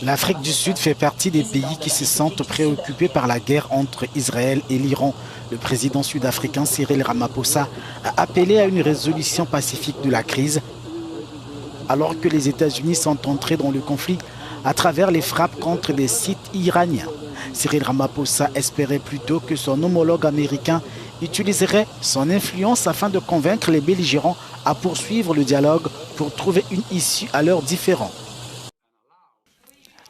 L'Afrique du Sud fait partie des pays qui se sentent préoccupés par la guerre entre Israël et l'Iran. Le président sud-africain Cyril Ramaphosa a appelé à une résolution pacifique de la crise, alors que les États-Unis sont entrés dans le conflit à travers les frappes contre des sites iraniens. Cyril Ramaphosa espérait plutôt que son homologue américain utiliserait son influence afin de convaincre les belligérants à poursuivre le dialogue pour trouver une issue à leurs différends.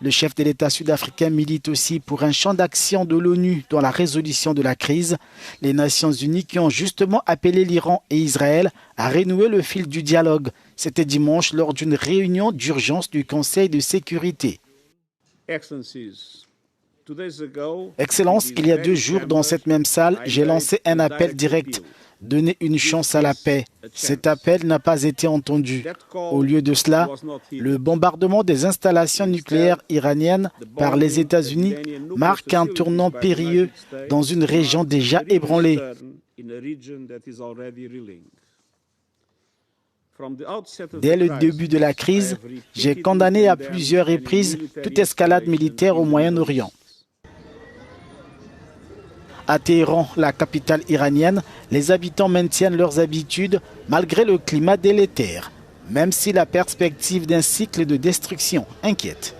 Le chef de l'État sud-africain milite aussi pour un champ d'action de l'ONU dans la résolution de la crise. Les Nations Unies qui ont justement appelé l'Iran et Israël à renouer le fil du dialogue. C'était dimanche lors d'une réunion d'urgence du Conseil de sécurité. Excellence, il y a 2 jours dans cette même salle, j'ai lancé un appel direct. Donner une chance à la paix. Cet appel n'a pas été entendu. Au lieu de cela, le bombardement des installations nucléaires iraniennes par les États-Unis marque un tournant périlleux dans une région déjà ébranlée. Dès le début de la crise, j'ai condamné à plusieurs reprises toute escalade militaire au Moyen-Orient. À Téhéran, la capitale iranienne, les habitants maintiennent leurs habitudes malgré le climat délétère, même si la perspective d'un cycle de destruction inquiète.